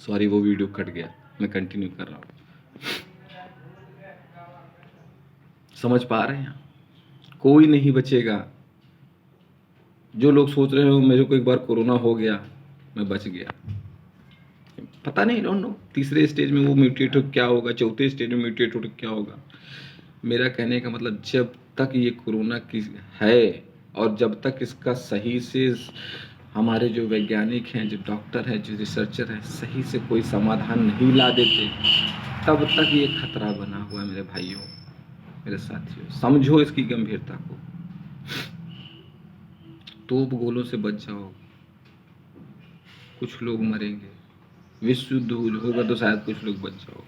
Sorry, वो video cut गया, मैं कंटिन्यू कर रहा हूँ। समझ पा रहे हैं? कोई नहीं बचेगा। जो लोग सोच रहे हो मेरे को एक बार कोरोना हो गया, मैं बच गया, पता नहीं, डोंट नो तीसरे स्टेज में वो म्यूटेट हो क्या होगा, चौथे स्टेज में म्यूटेट हो तो क्या होगा। मेरा कहने का मतलब, जब तक ये कोरोना की है और जब तक इसका सही से हमारे जो वैज्ञानिक हैं, जो डॉक्टर हैं, जो रिसर्चर हैं, सही से कोई समाधान नहीं ला देते, तब तक ये खतरा बना हुआ है। मेरे भाइयों, मेरे साथियों, समझो इसकी गंभीरता को। तोप गोलों से बच जाओ, कुछ लोग मरेंगे, विश्व युद्ध होगा तो शायद कुछ लोग बच जाओ।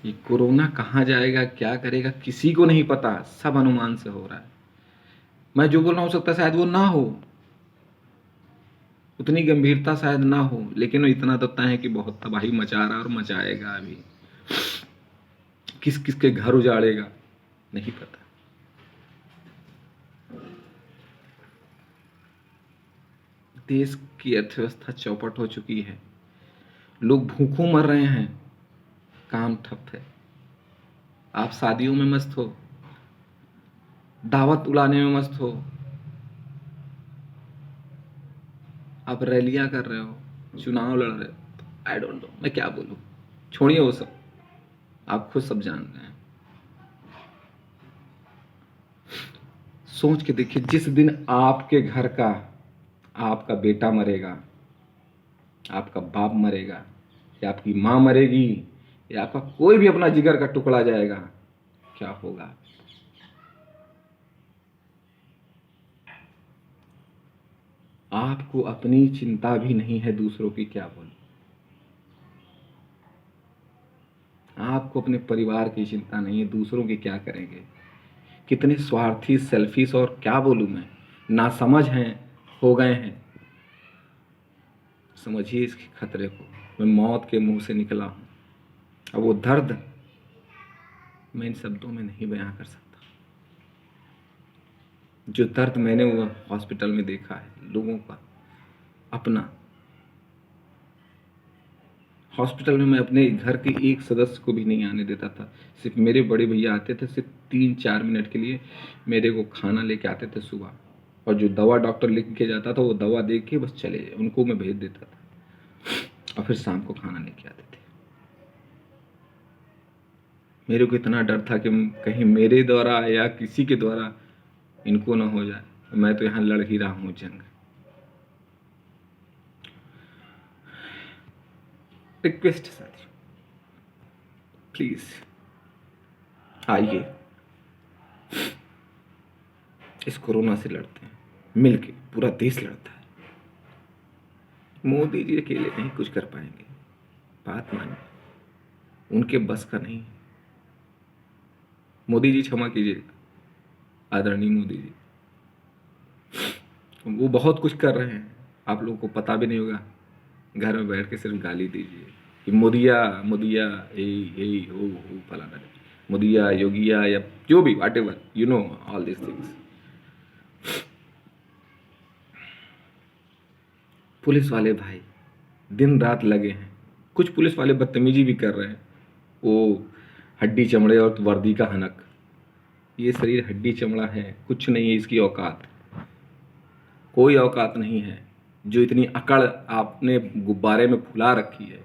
ये कोरोना कहाँ जाएगा, क्या करेगा, किसी को नहीं पता, सब अनुमान से हो रहा है। मैं जो बोल रहा हूँ, हो सकता है शायद वो ना हो, उतनी गंभीरता शायद ना हो, लेकिन इतना तो तय है कि बहुत तबाही मचा रहा है और मचाएगा। अभी किस किस के घर उजाड़ेगा नहीं पता। देश की अर्थव्यवस्था चौपट हो चुकी है, लोग भूखों मर रहे हैं, काम ठप है। आप शादियों में मस्त हो, दावत उड़ाने में मस्त हो, आप रैलियां कर रहे हो, चुनाव लड़ रहे हो। आई डोंट नो, मैं क्या बोलूं, छोड़िए वो सब, आप खुद सब जान रहे हैं। सोच के देखिए, जिस दिन आपके घर का आपका बेटा मरेगा, आपका बाप मरेगा, या आपकी माँ मरेगी, या आपका कोई भी अपना जिगर का टुकड़ा जाएगा, क्या होगा। आपको अपनी चिंता भी नहीं है, दूसरों की क्या बोलूं। आपको अपने परिवार की चिंता नहीं है, दूसरों की क्या करेंगे। कितने स्वार्थी, सेल्फिश और क्या बोलूं मैं, नासमझ हैं, हो गए हैं। समझिए इसके खतरे को। मैं मौत के मुंह से निकला हूं, अब वो दर्द मैं इन शब्दों में नहीं बयां कर सकता। जो दर्द मैंने वो हॉस्पिटल में देखा है लोगों का अपना। हॉस्पिटल में मैं अपने घर के एक सदस्य को भी नहीं आने देता था। सिर्फ मेरे बड़े भैया आते थे, सिर्फ 3-4 मिनट के लिए मेरे को खाना लेके आते थे सुबह, और जो दवा डॉक्टर लिख के जाता था वो दवा दे के बस चले जाए, उनको मैं भेज देता था, और फिर शाम को खाना लेके आते थे। मेरे को इतना डर था कि कहीं मेरे द्वारा या किसी के द्वारा इनको ना हो जाए। मैं तो यहाँ लड़ ही रहा हूँ जंग। रिक्वेस्ट साथियों, प्लीज आइए, इस कोरोना से लड़ते हैं मिलके, पूरा देश लड़ता है। मोदी जी अकेले नहीं कुछ कर पाएंगे, बात मानिए, उनके बस का नहीं। मोदी जी क्षमा कीजिएगा, आदरणीय मोदी जी, वो बहुत कुछ कर रहे हैं, आप लोगों को पता भी नहीं होगा। घर में बैठ के सिर्फ गाली दीजिए कि मोदिया मोदिया, यही यही हो फलाना, मोदिया, योगिया, या जो भी, what ever, you know all this things. Police वाले भाई दिन रात लगे हैं, कुछ पुलिस वाले बदतमीजी भी कर रहे हैं, वो हड्डी चमड़े और वर्दी का हनक। ये शरीर हड्डी चमड़ा है, कुछ नहीं है इसकी औकात, कोई औकात नहीं है। जो इतनी अकड़ आपने गुब्बारे में फुला रखी है,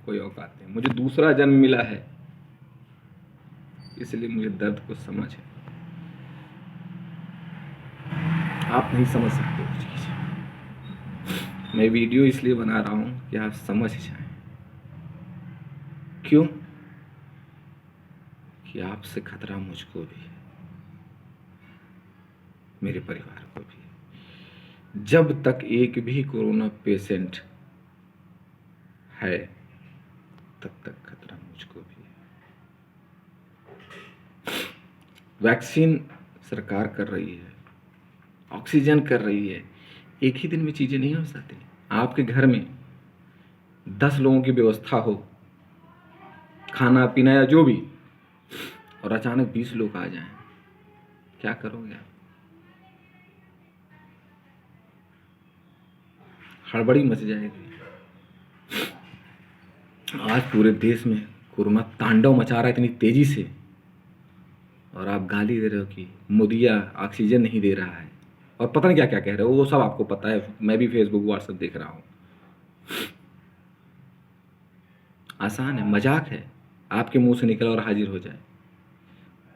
कोई औकात नहीं। मुझे दूसरा जन्म मिला है, इसलिए मुझे दर्द को समझ है, आप नहीं समझ सकते वो चीज। मैं वीडियो इसलिए बना रहा हूं कि आप समझ जाएं। क्यों? कि आपसे खतरा मुझको भी है, मेरे परिवार को भी है। जब तक एक भी कोरोना पेशेंट है, तब तक खतरा मुझको भी है। वैक्सीन सरकार कर रही है, ऑक्सीजन कर रही है, एक ही दिन में चीजें नहीं हो सकती। आपके घर में 10 लोगों की व्यवस्था हो, खाना पीना या जो भी, और अचानक 20 लोग आ जाएं, क्या करोगे आप? हड़बड़ी मच जाएगी। आज पूरे देश में कोरोना तांडव मचा रहा है इतनी तेजी से, और आप गाली दे रहे हो कि मोदिया ऑक्सीजन नहीं दे रहा है, और पता नहीं क्या क्या कह रहे हो। वो सब आपको पता है, मैं भी फेसबुक व्हाट्सएप देख रहा हूँ। आसान है, मजाक है, आपके मुंह से निकल और हाजिर हो जाए।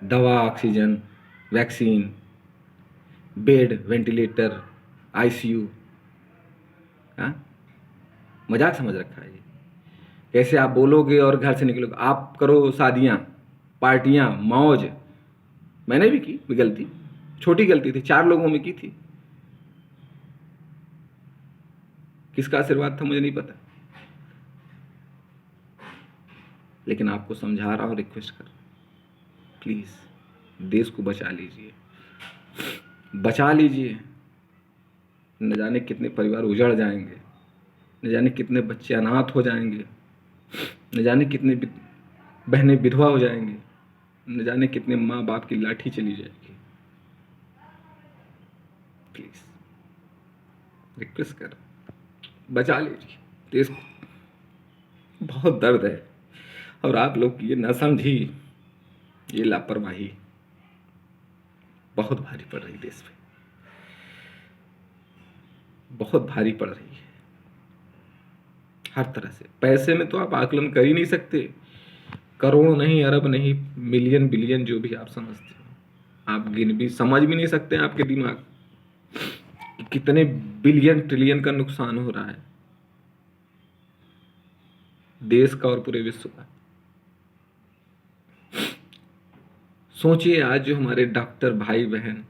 दवा, oxygen, vaccine, bed, ventilator, ICU, हाँ, मजाक समझ रखा है ये। कैसे आप बोलोगे और घर से निकलोगे। आप करो शादियां, पार्टियां, मौज। मैंने भी की गलती, छोटी गलती थी, 4 लोगों में की थी। किसका आशीर्वाद था मुझे नहीं पता, लेकिन आपको समझा रहा हूं, रिक्वेस्ट कर, प्लीज देश को बचा लीजिए, बचा लीजिए। न जाने कितने परिवार उजड़ जाएंगे, न जाने कितने बच्चे अनाथ हो जाएंगे, न जाने कितने बहनें विधवा हो जाएंगी, न जाने कितने माँ बाप की लाठी चली जाएगी। प्लीज रिक्वेस्ट कर, बचा लीजिए देश को। बहुत दर्द है, और आप लोग की ये ना समझी, ये लापरवाही बहुत भारी पड़ रही देश पे, बहुत भारी पड़ रही है हर तरह से। पैसे में तो आप आकलन कर ही नहीं सकते, करोड़ नहीं, अरब नहीं, मिलियन, बिलियन, जो भी आप समझते हो, आप गिन भी समझ भी नहीं सकते। आपके दिमाग कि कितने बिलियन ट्रिलियन का नुकसान हो रहा है देश का और पूरे विश्व का। सोचिए, आज जो हमारे डॉक्टर भाई बहन,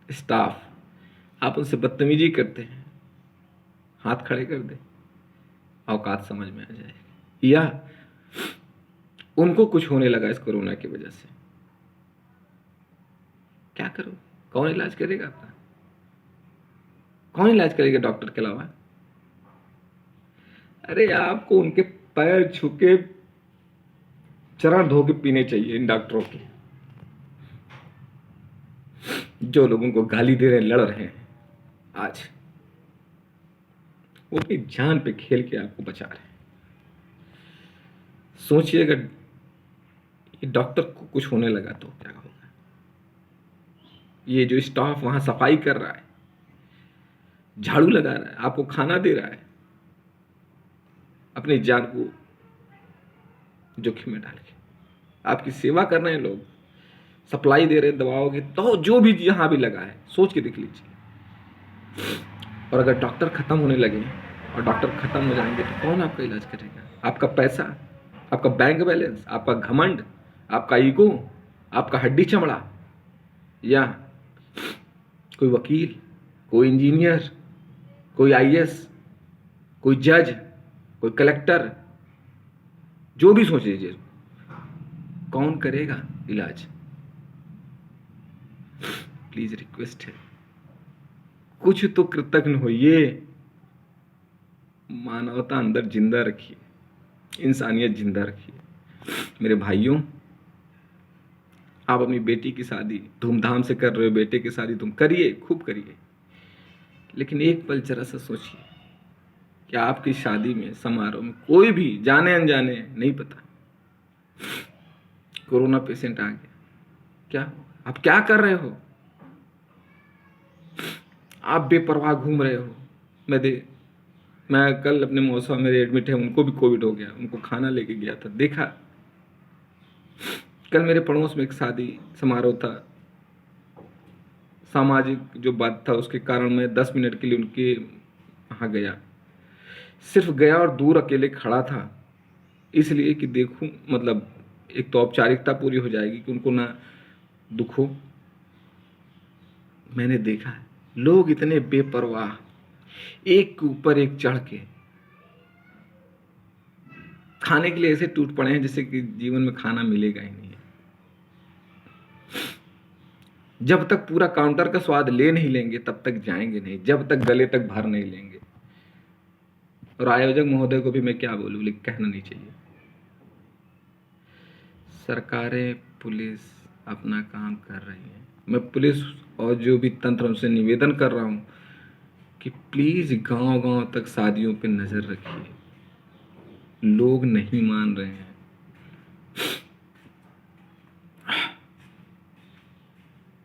स्टाफ, आप उनसे बदतमीजी करते हैं, हाथ खड़े कर दे, औकात समझ में आ जाएगी। या उनको कुछ होने लगा इस कोरोना की वजह से, क्या करो? कौन इलाज करेगा आपका? कौन इलाज करेगा डॉक्टर के अलावा? अरे आपको उनके पैर छू के, चरण धो के पीने चाहिए इन डॉक्टरों के, जो लोग उनको गाली दे रहे हैं, लड़ रहे हैं। आज वो अपनी जान पे खेल के आपको बचा रहे हैं। सोचिए, अगर ये डॉक्टर को कुछ होने लगा तो क्या होगा? ये जो स्टाफ वहां सफाई कर रहा है, झाड़ू लगा रहा है, आपको खाना दे रहा है, अपनी जान को जोखिम में डाल के आपकी सेवा कर रहे हैं लोग, सप्लाई दे रहे हैं दवाओं की, तो जो भी यहां भी लगा है, सोच के देख लीजिए। और अगर डॉक्टर खत्म होने लगे और डॉक्टर खत्म हो जाएंगे तो कौन आपका इलाज करेगा? आपका पैसा, आपका बैंक बैलेंस, आपका घमंड, आपका ईगो, आपका हड्डी चमड़ा, या कोई वकील, कोई इंजीनियर, कोई आईएएस, कोई जज, कोई कलेक्टर, जो भी सोच लीजिए, कौन करेगा इलाज? प्लीज रिक्वेस्ट है, कुछ तो कृतज्ञ होइए, मानवता अंदर जिंदा रखिए, इंसानियत जिंदा रखिए। मेरे भाइयों, आप अपनी बेटी की शादी धूमधाम से कर रहे हो, बेटे की शादी तुम करिए, खूब करिए, लेकिन एक पल जरा सा सोचिए कि आपकी शादी में, समारोह में, कोई भी जाने अनजाने, नहीं पता, कोरोना पेशेंट आ गया, क्या आप क्या कर रहे हो? आप बेपरवाह घूम रहे हो। मैं कल अपने मौसा मेरे एडमिट है, उनको भी कोविड हो गया, उनको खाना लेके गया था, देखा। कल मेरे पड़ोस में एक शादी समारोह था, सामाजिक जो बात था उसके कारण मैं 10 मिनट के लिए उनके वहाँ गया, सिर्फ गया और दूर अकेले खड़ा था, इसलिए कि देखूं, मतलब एक तो औपचारिकता पूरी हो जाएगी कि उनको ना दुख हो। मैंने देखा है लोग इतने बेपरवाह, एक के ऊपर एक चढ़ के खाने के लिए ऐसे टूट पड़े हैं जैसे कि जीवन में खाना मिलेगा ही नहीं। जब तक पूरा काउंटर का स्वाद ले नहीं लेंगे तब तक जाएंगे नहीं, जब तक गले तक भर नहीं लेंगे। और आयोजक महोदय को भी मैं क्या बोलूं, लेकिन कहना नहीं चाहिए। सरकारें, पुलिस अपना काम कर रही है। मैं पुलिस और जो भी तंत्र उनसे निवेदन कर रहा हूं कि प्लीज गांव-गांव तक शादियों पे नजर रखिए, लोग नहीं मान रहे हैं।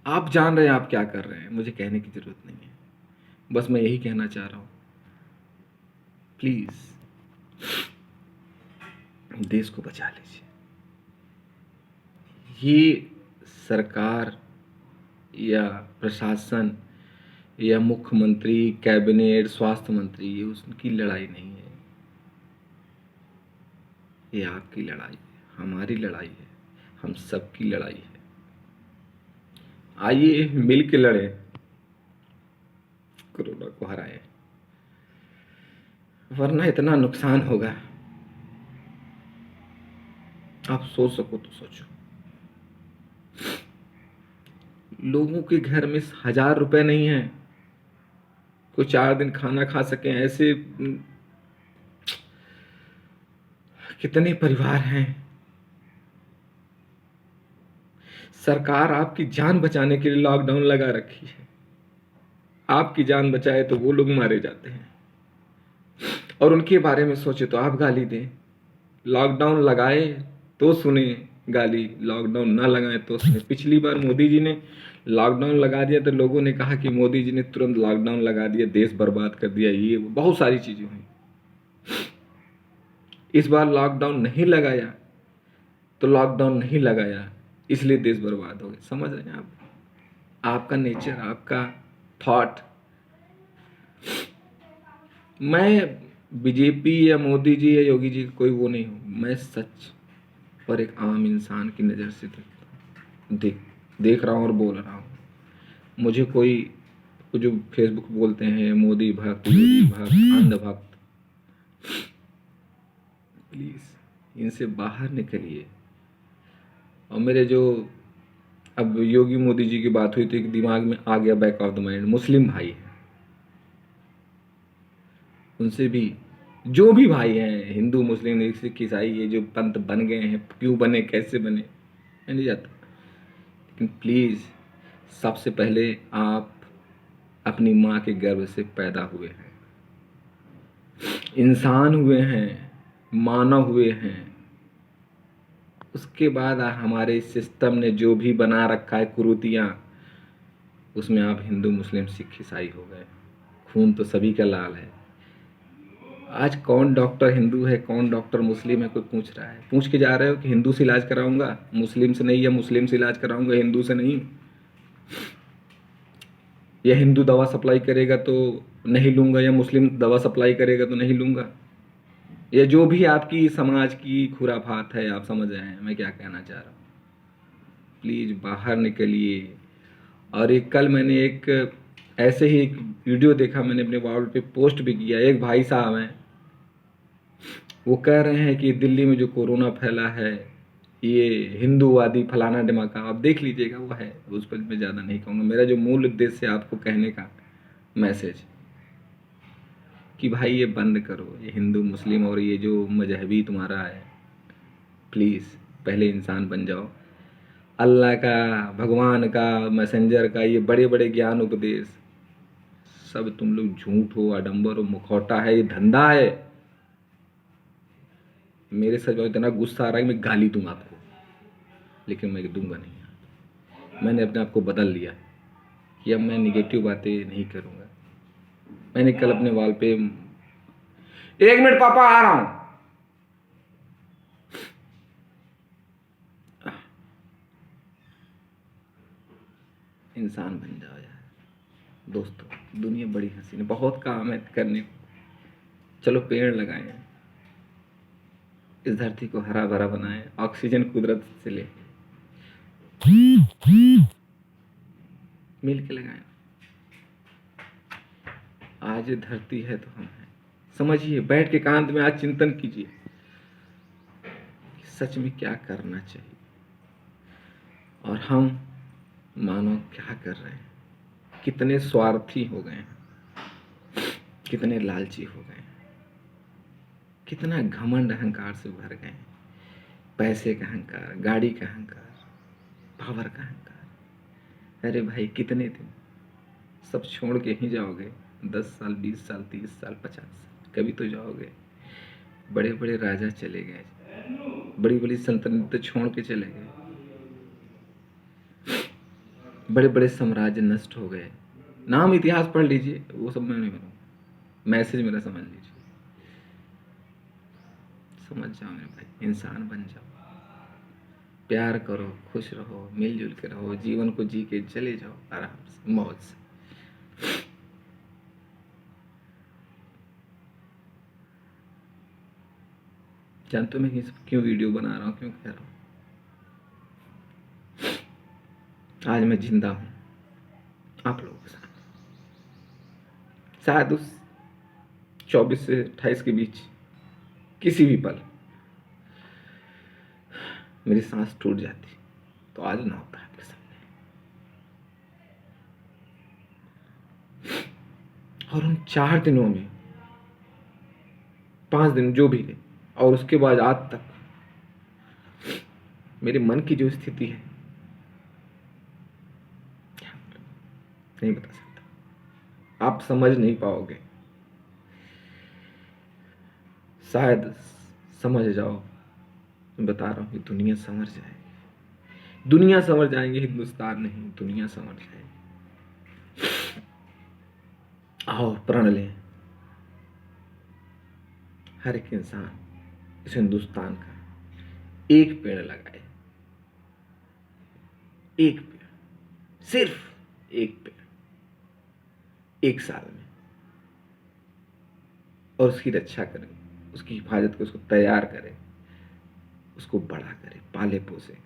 आप जान रहे हैं आप क्या कर रहे हैं, मुझे कहने की जरूरत नहीं है। बस मैं यही कहना चाह रहा हूं, प्लीज देश को बचा लीजिए। ये सरकार या प्रशासन या मुख्यमंत्री, कैबिनेट, स्वास्थ्य मंत्री, ये उसकी लड़ाई नहीं है, ये आपकी लड़ाई है, हमारी लड़ाई है, हम सबकी लड़ाई है। आइए मिल के लड़े, कोरोना को हराए, वरना इतना नुकसान होगा। आप सोच सको तो सोचो, लोगों के घर में 1,000 रुपए नहीं है, कोई 4 दिन खाना खा सके, ऐसे कितने परिवार हैं। सरकार आपकी जान बचाने के लिए लॉकडाउन लगा रखी है, आपकी जान बचाए तो वो लोग मारे जाते हैं, और उनके बारे में सोचे तो आप गाली दें। लॉकडाउन लगाए तो सुने गाली, लॉकडाउन ना लगाए तो सुने। पिछली बार मोदी जी ने लॉकडाउन लगा दिया तो लोगों ने कहा कि मोदी जी ने तुरंत लॉकडाउन लगा दिया, देश बर्बाद कर दिया, ये बहुत सारी चीजें हुई। इस बार लॉकडाउन नहीं लगाया तो लॉकडाउन नहीं लगाया इसलिए देश बर्बाद हो गया। समझ रहे हैं आप? आपका नेचर, आपका थॉट। मैं बीजेपी या मोदी जी या योगी जी कोई वो नहीं हूं, मैं सच पर एक आम इंसान की नज़र से देख रहा हूं और बोल रहा हूं। मुझे कोई जो फेसबुक बोलते हैं मोदी भक्त, योगी भक्त, अंध भक्त, प्लीज इनसे बाहर निकलिए। और मेरे जो अब योगी मोदी जी की बात हुई तो एक दिमाग में आ गया, बैक ऑफ द माइंड, मुस्लिम भाई हैं, उनसे भी, जो भी भाई हैं, हिंदू मुस्लिम सिख ईसाई, ये जो पंथ बन गए हैं, क्यों बने, कैसे बने, मैं नहीं जाता, लेकिन प्लीज सबसे पहले आप अपनी माँ के गर्भ से पैदा हुए हैं, इंसान हुए हैं, मानव हुए हैं। उसके बाद हमारे सिस्टम ने जो भी बना रखा है कुरीतियां, उसमें आप हिंदू मुस्लिम सिख ईसाई हो गए। खून तो सभी का लाल है। आज कौन डॉक्टर हिंदू है, कौन डॉक्टर मुस्लिम है, कोई पूछ रहा है? पूछ के जा रहे हो कि हिंदू से इलाज कराऊंगा, मुस्लिम से नहीं, या मुस्लिम से इलाज कराऊंगा, हिंदू से नहीं, या हिंदू दवा सप्लाई करेगा तो नहीं लूंगा, या मुस्लिम दवा सप्लाई करेगा तो नहीं लूंगा, या जो भी आपकी समाज की खुराफात है। आप समझ रहे हैं मैं क्या कहना चाह रहा हूँ? प्लीज बाहर निकलिए। और एक कल मैंने एक ऐसे ही एक वीडियो देखा, मैंने अपने वॉल पे पोस्ट भी किया। एक भाई साहब हैं, वो कह रहे हैं कि दिल्ली में जो कोरोना फैला है ये हिंदूवादी फलाना डिमाका, आप देख लीजिएगा, वो है, उस पर मैं ज़्यादा नहीं कहूँगा। मेरा जो मूल उद्देश्य है आपको कहने का मैसेज, कि भाई ये बंद करो, ये हिंदू मुस्लिम और ये जो मजहबी तुम्हारा है, प्लीज़ पहले इंसान बन जाओ। अल्लाह का, भगवान का, मैसेंजर का ये बड़े बड़े ज्ञान उपदेश सब तुम लोग झूठ हो, आडंबर हो, मुखौटा है, ये धंधा है। मेरे सच में इतना गुस्सा आ रहा है कि मैं गाली दूंगा आपको, लेकिन मैं दूंगा नहीं। मैंने अपने आप को बदल लिया कि अब मैं निगेटिव बातें नहीं करूंगा। मैंने कल अपने वॉल पे, 1 मिनट पापा आ रहा हूं, इंसान बन जाओ यार। दोस्तों दुनिया बड़ी हसीन है, बहुत काम है करने को। चलो पेड़ लगाएं, इस धरती को हरा भरा बनाएं, ऑक्सीजन कुदरत से ले, मिल के लगाएं। आज धरती है तो हम हैं। समझिए, बैठ के एकांत में आज चिंतन कीजिए सच में क्या करना चाहिए, और हम मानो क्या कर रहे हैं। कितने स्वार्थी हो गए हैं, कितने लालची हो गए हैं, कितना घमंड अहंकार से भर गए हैं। पैसे का अहंकार, गाड़ी का अहंकार, पावर का अहंकार। अरे भाई कितने दिन सब छोड़ के ही जाओगे? 10 साल, 20 साल, 30 साल, 50 साल, कभी तो जाओगे। बड़े बड़े राजा चले गए, बड़ी बड़ी सल्तनतें छोड़ के चले गए, बड़े बड़े साम्राज्य नष्ट हो गए। नाम इतिहास पढ़ लीजिए, वो सब मैं नहीं बोलूँगा, मैसेज मेरा समझ लीजिए। समझ जाओ मेरे भाई, इंसान बन जाओ, प्यार करो, खुश रहो, मिलजुल के रहो, जीवन को जी के चले जाओ आराम से, मौज से। जानते हो मैं ये सब क्यों वीडियो बना रहा हूँ, क्यों कह रहा हूँ? आज मैं जिंदा हूँ आप लोगों के साथ, शायद उस 24 से 28 के बीच किसी भी पल मेरी सांस टूट जाती तो आज ना होता आपके सामने। और उन 4 दिनों में 5 दिन जो भी है, और उसके बाद आज तक मेरे मन की जो स्थिति है नहीं बता सकता, आप समझ नहीं पाओगे। शायद समझ जाओ, मैं बता रहा हूँ कि दुनिया समझ जाएगी, दुनिया समझ जाएंगे, हिंदुस्तान नहीं, दुनिया समझ जाएगी। आओ प्रण लें, हर एक इंसान इस हिंदुस्तान का एक पेड़ लगाए, एक पेड़, सिर्फ एक पेड़, 1 साल में, और उसकी रक्षा करें, उसकी हिफाजत करें, उसको तैयार करें, उसको बड़ा करें, पाले पोसे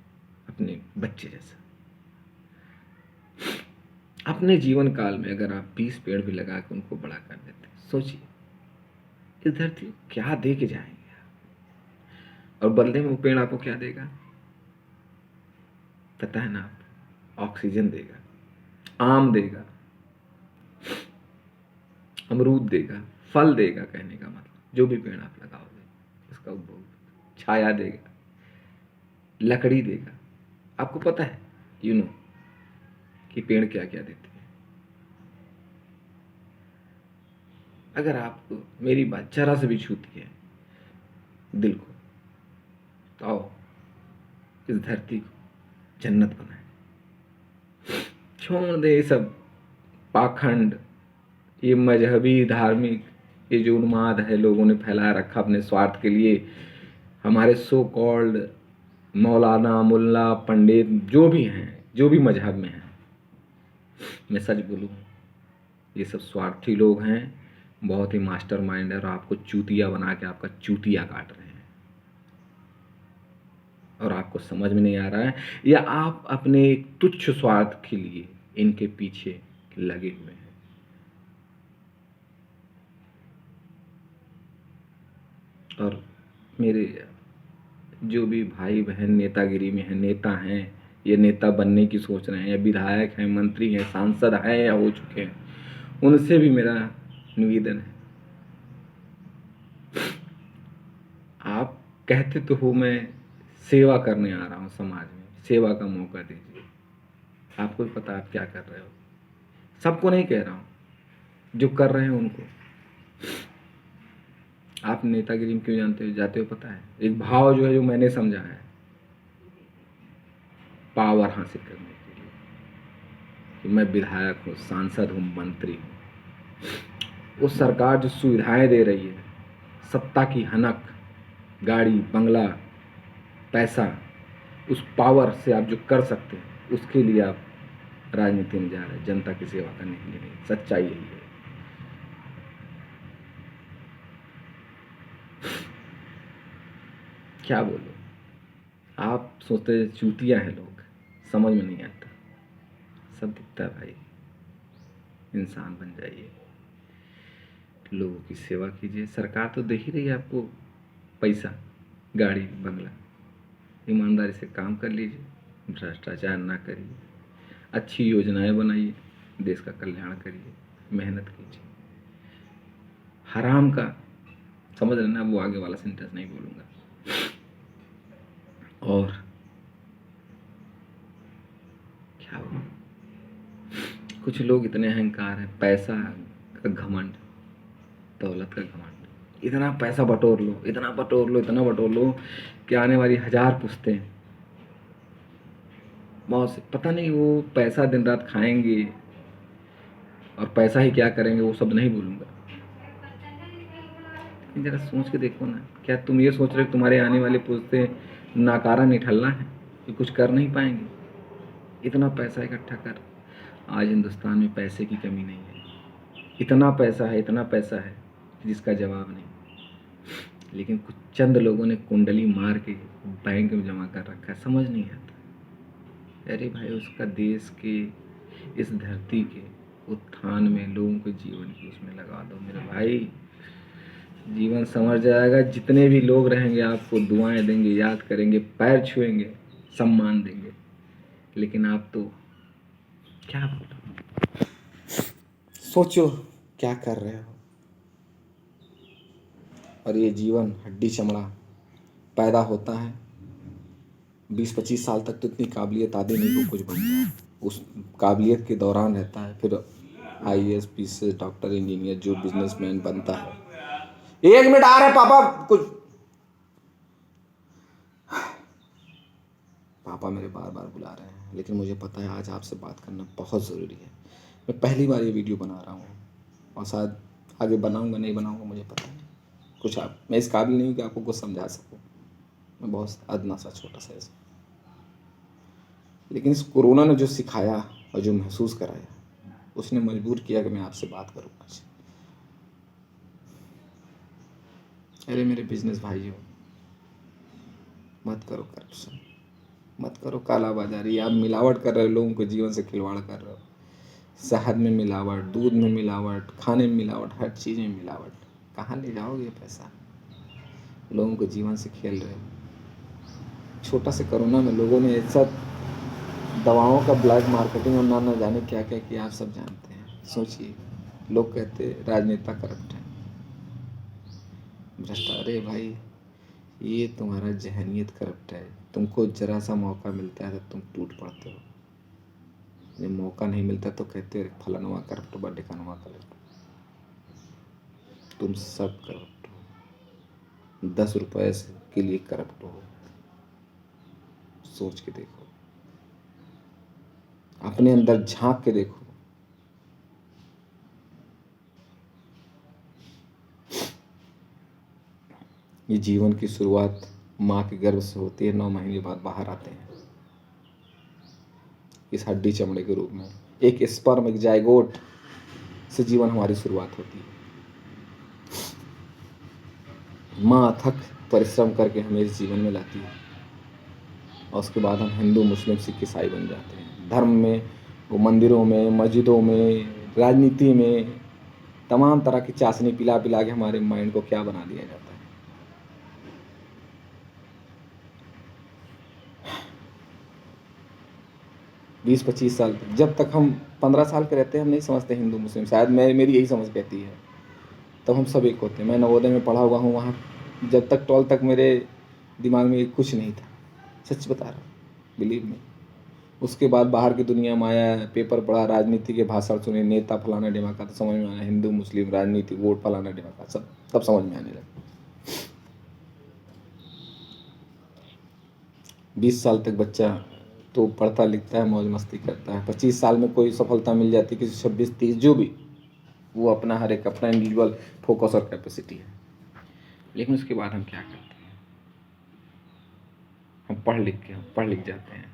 अपने बच्चे जैसा। अपने जीवन काल में अगर आप 20 पेड़ भी लगा के उनको बड़ा कर देते, सोचिए इस धरती को क्या दे के जाएंगे, और बदले में वो पेड़ आपको क्या देगा पता है ना? आप ऑक्सीजन देगा, आम देगा, अमरूद देगा, फल देगा, कहने का मतलब जो भी पेड़ आप लगाओगे उसका उपभोग, छाया देगा, लकड़ी देगा। आपको पता है कि पेड़ क्या क्या देते हैं? अगर आपको मेरी बात जरा से भी छूती है दिल को, तो आओ इस धरती को जन्नत बनाए। छोड़ दे ये सब पाखंड, ये मजहबी धार्मिक, ये जो उन्माद है लोगों ने फैलाया रखा अपने स्वार्थ के लिए। हमारे सो कॉल्ड मौलाना, मुल्ला, पंडित जो भी हैं, जो भी मजहब में हैं, मैं सच बोलूँ ये सब स्वार्थी लोग हैं, बहुत ही मास्टरमाइंड है, और आपको चूतिया बना के आपका चूतिया काट रहे हैं, और आपको समझ में नहीं आ रहा है, या आप अपने एक तुच्छ स्वार्थ के लिए इनके पीछे लगे हुए हैं। और मेरे जो भी भाई बहन नेतागिरी में हैं, नेता हैं, या नेता बनने की सोच रहे हैं, या विधायक हैं, मंत्री हैं, सांसद हैं या हो चुके हैं, उनसे भी मेरा निवेदन है, आप कहते तो हो मैं सेवा करने आ रहा हूँ समाज में, सेवा का मौका दीजिए। आपको भी पता आप क्या कर रहे हो, सबको नहीं कह रहा हूँ, जो कर रहे हैं उनको। आप नेतागिरी में क्यों जाते हो पता है? एक भाव जो है, जो मैंने समझा है, पावर हासिल करने के लिए, कि मैं विधायक हूँ, सांसद हूँ, मंत्री हूँ। वो सरकार जो सुविधाएं दे रही है, सत्ता की हनक, गाड़ी, बंगला, पैसा, उस पावर से आप जो कर सकते हैं, उसके लिए आप राजनीति में जा रहे हैं, जनता की सेवा करने के लिए नहीं। सच्चाई यही है। क्या बोलो, आप सोचते हैं चूतिया हैं लोग, समझ में नहीं आता, सब दिखता है भाई। इंसान बन जाइए, लोगों की सेवा कीजिए। सरकार तो दे ही रही है आपको पैसा, गाड़ी, बंगला, ईमानदारी से काम कर लीजिए, भ्रष्टाचार ना करिए, अच्छी योजनाएं बनाइए, देश का कल्याण करिए, मेहनत कीजिए। हराम का समझ लेना, वो आगे वाला सेंटेंस नहीं बोलूँगा। और क्या हो, कुछ लोग इतने अहंकार हैं, पैसा का घमंड, दौलत का घमंड, इतना पैसा बटोर लो, इतना बटोर लो, इतना बटोर लो कि आने वाली 1000 पुश्तें बहुत से पता नहीं वो पैसा दिन रात खाएंगे और पैसा ही क्या करेंगे, वो सब नहीं बोलूँगा। लेकिन जरा सोच के देखो ना, क्या तुम ये सोच रहे हो तुम्हारे आने वाले पुश्तें नाकारा निठल्ला है कि कुछ कर नहीं पाएंगे? इतना पैसा इकट्ठा कर। आज हिंदुस्तान में पैसे की कमी नहीं है, इतना पैसा है, इतना पैसा है जिसका जवाब नहीं। लेकिन कुछ चंद लोगों ने कुंडली मार के बैंक में जमा कर रखा है, समझ नहीं आता। अरे भाई, उसका देश के, इस धरती के उत्थान में लोगों के जीवन की उसमें लगा दो मेरे भाई, जीवन संवर जाएगा। जितने भी लोग रहेंगे आपको दुआएं देंगे, याद करेंगे, पैर छुएंगे, सम्मान देंगे। लेकिन आप तो क्या बोलो, सोचो क्या कर रहे हो। और ये जीवन हड्डी चमड़ा पैदा होता है, 20-25 साल तक तो इतनी काबिलियत आदि नहीं को कुछ बन जाए, उस काबिलियत के दौरान रहता है, फिर IAS PCS डॉक्टर इंजीनियर जो बिजनेसमैन बनता है। 1 मिनट आ रहे पापा, कुछ पापा मेरे बार बार बुला रहे हैं, लेकिन मुझे पता है आज आपसे बात करना बहुत ज़रूरी है। मैं पहली बार ये वीडियो बना रहा हूँ और शायद आगे बनाऊँगा नहीं बनाऊँगा मुझे पता नहीं, कुछ आप मैं इस काबिल नहीं हूँ कि आपको कुछ समझा सकूँ, मैं बहुत अदना सा छोटा सा ऐसा। लेकिन इस कोरोना ने जो सिखाया और जो महसूस कराया, उसने मजबूर किया कि मैं आपसे बात करूँ आज। अरे मेरे बिजनेस भाइयों, मत करो करप्शन, मत करो कालाबाजारी। आप मिलावट कर रहे हो, लोगों के जीवन से खिलवाड़ कर रहे हो। शहद में मिलावट, दूध में मिलावट, खाने में मिलावट, हर चीज़ में मिलावट। कहाँ ले जाओगे पैसा? लोगों के जीवन से खेल रहे हो। छोटा से कोरोना में लोगों ने ऐसा दवाओं का ब्लैक मार्केटिंग और ना जाने क्या क्या किया, आप सब जानते हैं। सोचिए, लोग कहते राजनेता करप्ट है, भ्रष्टाचार। अरे भाई, ये तुम्हारा जहनीत करप्ट है। तुमको जरा सा मौका मिलता है तो तुम टूट पड़ते हो, जब मौका नहीं मिलता तो कहते हैं फलानुआ करप्ट बा, ढिकानुआ करप्ट। तुम सब करप्ट हो, 10 रुपये के लिए करप्ट हो। सोच के देखो, अपने अंदर झांक के देखो। ये जीवन की शुरुआत माँ के गर्भ से होती है, 9 महीने बाद बाहर आते हैं इस हड्डी चमड़े के रूप में। एक स्पर्म, एक जायगोट से जीवन हमारी शुरुआत होती है। माँ अथक परिश्रम करके हमें इस जीवन में लाती है और उसके बाद हम हिंदू, मुस्लिम, सिख, ईसाई बन जाते हैं। धर्म में, वो मंदिरों में, मस्जिदों में, राजनीति में तमाम तरह की चाशनी पिला पिला के हमारे माइंड को क्या बना दिया जाता है। 20-25 साल, जब तक हम 15 साल के रहते हैं हम नहीं समझते हिंदू मुस्लिम, शायद मेरी यही समझ कहती है। तब हम सब एक होते हैं। मैं नवोदय में पढ़ा हुआ हूँ, वहाँ जब तक 12 तक मेरे दिमाग में कुछ नहीं था, सच बता रहा हूँ, बिलीव मी। उसके बाद बाहर की दुनिया में आया, पेपर पढ़ा, राजनीति के भाषण सुने, नेता फलाना ढिमाका, तो समझ में आया हिंदू मुस्लिम राजनीति, वोट फलाना ढिमाका, सब तब समझ में आने लगा। 20 साल तक बच्चा तो पढ़ता लिखता है, मौज मस्ती करता है। 25 साल में कोई सफलता मिल जाती है, किसी 26-30 जो भी, वो अपना हर एक अपना इंडिविजुअल फोकस और कैपेसिटी है। लेकिन उसके बाद हम क्या करते हैं? हम पढ़ लिख जाते हैं,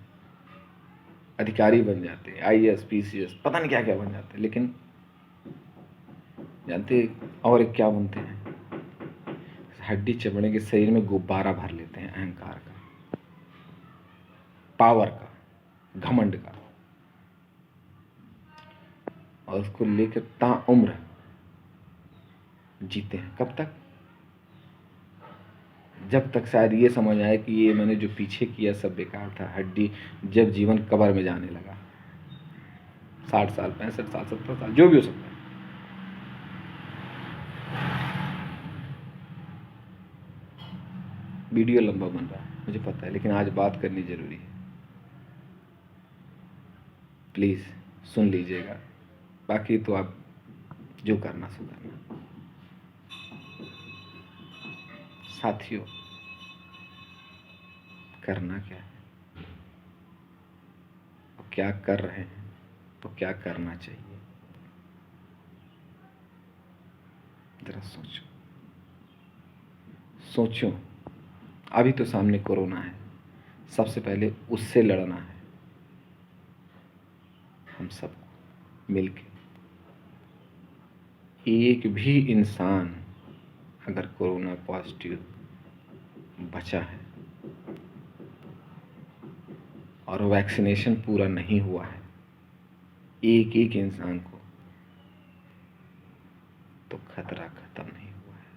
अधिकारी बन जाते हैं, IAS PCS पता नहीं क्या क्या बन जाते हैं। लेकिन जानते और एक क्या बनते हैं? हड्डी चमड़े के शरीर में गुब्बारा भर लेते हैं, अहंकार का, पावर का, घमंड का, और उसको लेकर ताउम्र जीते हैं। कब तक? जब तक शायद ये समझ आए कि ये मैंने जो पीछे किया सब बेकार था। हड्डी जब जीवन कब्र में जाने लगा, 60 साल, 65 साल, 70 साल, जो भी हो सकता है। वीडियो लंबा बन रहा है मुझे पता है, लेकिन आज बात करनी जरूरी है। प्लीज़ सुन लीजिएगा, बाकी तो आप जो करना सो करना। साथियों, करना क्या है, और क्या कर रहे हैं, तो क्या करना चाहिए, जरा सोचो। सोचो, अभी तो सामने कोरोना है, सबसे पहले उससे लड़ना है हम सबको मिलके। एक भी इंसान अगर कोरोना पॉजिटिव बचा है और वैक्सीनेशन पूरा नहीं हुआ है, एक एक इंसान को, तो खतरा खत्म नहीं हुआ है।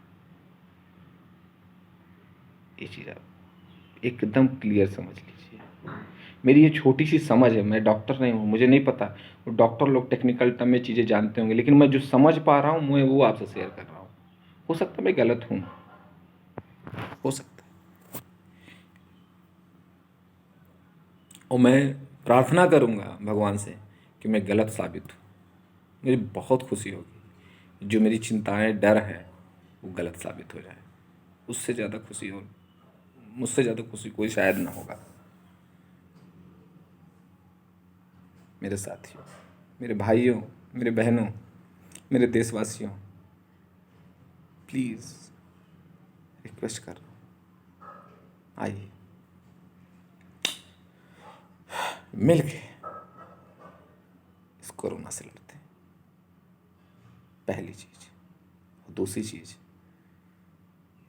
ये चीज़ आप एकदम क्लियर समझ लीजिए। मेरी ये छोटी सी समझ है, मैं डॉक्टर नहीं हूँ, मुझे नहीं पता, डॉक्टर लोग टेक्निकल टर्म में चीज़ें जानते होंगे, लेकिन मैं जो समझ पा रहा हूँ मैं वो आपसे शेयर कर रहा हूँ। हो सकता है मैं गलत हूँ, हो सकता है, और मैं प्रार्थना करूँगा भगवान से कि मैं गलत साबित हूँ। मुझे बहुत खुशी होगी जो मेरी चिंताएं, डर है, वो गलत साबित हो जाए। उससे ज़्यादा खुशी हो, मुझसे ज़्यादा खुशी कोई शायद ना होगा। मेरे साथियों, मेरे भाइयों, मेरे बहनों, मेरे देशवासियों, प्लीज़ रिक्वेस्ट कर रहा हूँ, आइए मिलके इस कोरोना से लड़ते हैं। पहली चीज़। और दूसरी चीज़,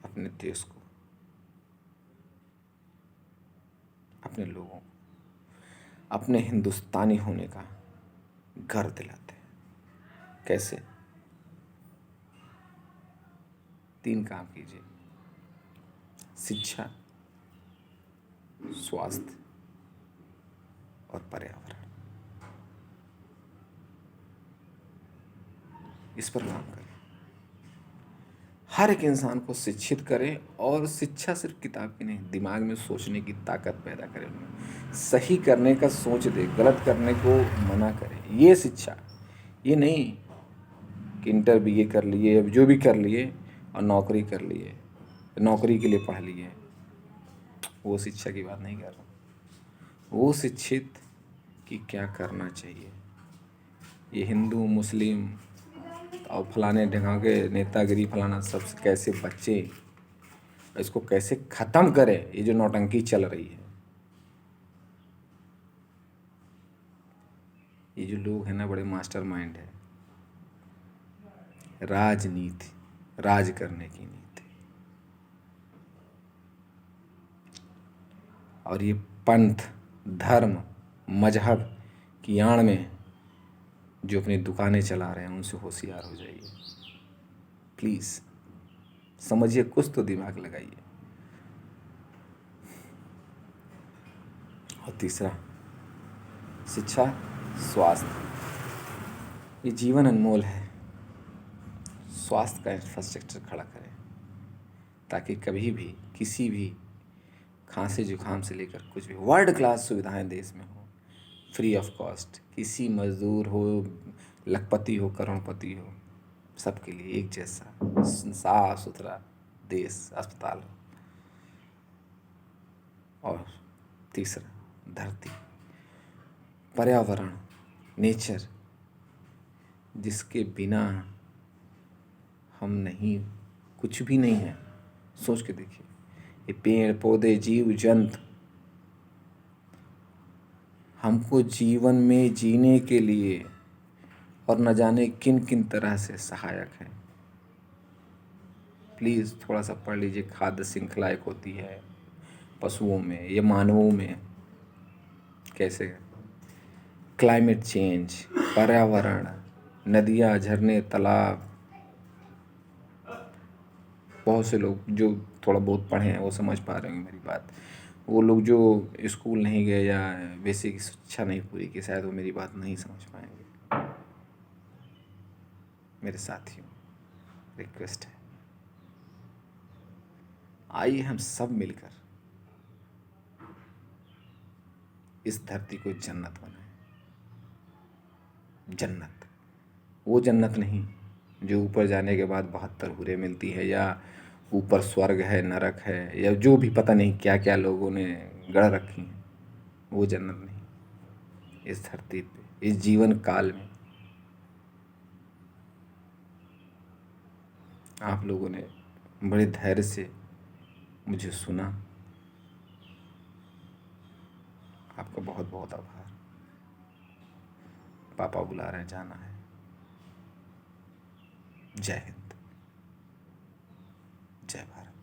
अपने देश को, अपने लोगों को, अपने हिंदुस्तानी होने का गर्व दिलाते हैं। कैसे? 3 काम कीजिए: शिक्षा, स्वास्थ्य और पर्यावरण। इस पर काम करें। हर एक इंसान को शिक्षित करें, और शिक्षा सिर्फ किताब की नहीं, दिमाग में सोचने की ताकत पैदा करें उनमें। सही करने का सोच दे, गलत करने को मना करें। ये शिक्षा, ये नहीं कि इंटर BA कर लिए, जो भी कर लिए और नौकरी कर लिए, नौकरी के लिए पढ़ लिए, वो शिक्षा की बात नहीं कर रहा। वो शिक्षित कि क्या करना चाहिए। ये हिंदू, मुस्लिम और फलाने ढंगा के नेतागिरी फलाना सब कैसे बचे, इसको कैसे ख़त्म करें, ये जो नौटंकी चल रही है। ये जो लोग हैं ना, बड़े मास्टरमाइंड है। राजनीति, राज करने की नीति, और ये पंथ, धर्म, मजहब की आड़ में जो अपनी दुकानें चला रहे हैं, उनसे होशियार हो जाइए प्लीज़। समझिए, कुछ तो दिमाग लगाइए। और तीसरा, शिक्षा, स्वास्थ्य। ये जीवन अनमोल है। स्वास्थ्य का इंफ्रास्ट्रक्चर खड़ा करें ताकि कभी भी किसी भी खांसी जुकाम से लेकर कुछ भी वर्ल्ड क्लास सुविधाएं देश में हो, फ्री ऑफ कॉस्ट। किसी मजदूर हो, लखपति हो, करोड़पति हो, सबके लिए एक जैसा साफ सुथरा देश, अस्पताल हो। और तीसरा, धरती, पर्यावरण, नेचर, जिसके बिना हम नहीं, कुछ भी नहीं है। सोच के देखिए, ये पेड़ पौधे, जीव जंतु हमको जीवन में जीने के लिए और न जाने किन किन तरह से सहायक हैं। प्लीज़ थोड़ा सा पढ़ लीजिए। खाद्य श्रृंखला एक होती है पशुओं में या मानवों में, कैसे क्लाइमेट चेंज, पर्यावरण, नदियाँ, झरने, तालाब। बहुत से लोग जो थोड़ा बहुत पढ़े हैं वो समझ पा रहे होंगे मेरी बात। वो लोग जो स्कूल नहीं गए या बेसिक शिक्षा नहीं पूरी की, शायद वो मेरी बात नहीं समझ पाएंगे। मेरे साथियों, रिक्वेस्ट है, आइए हम सब मिलकर इस धरती को जन्नत बनाएं। जन्नत, वो जन्नत नहीं जो ऊपर जाने के बाद 72 हूरें मिलती है, या ऊपर स्वर्ग है, नरक है, या जो भी पता नहीं क्या क्या लोगों ने गढ़ रखी हैं, वो जन्नत नहीं। इस धरती पे, इस जीवन काल में आप लोगों ने बड़े धैर्य से मुझे सुना। आपका बहुत बहुत आभार। पापा बुला रहे हैं, जाना है। जय हिंद, जय भारत।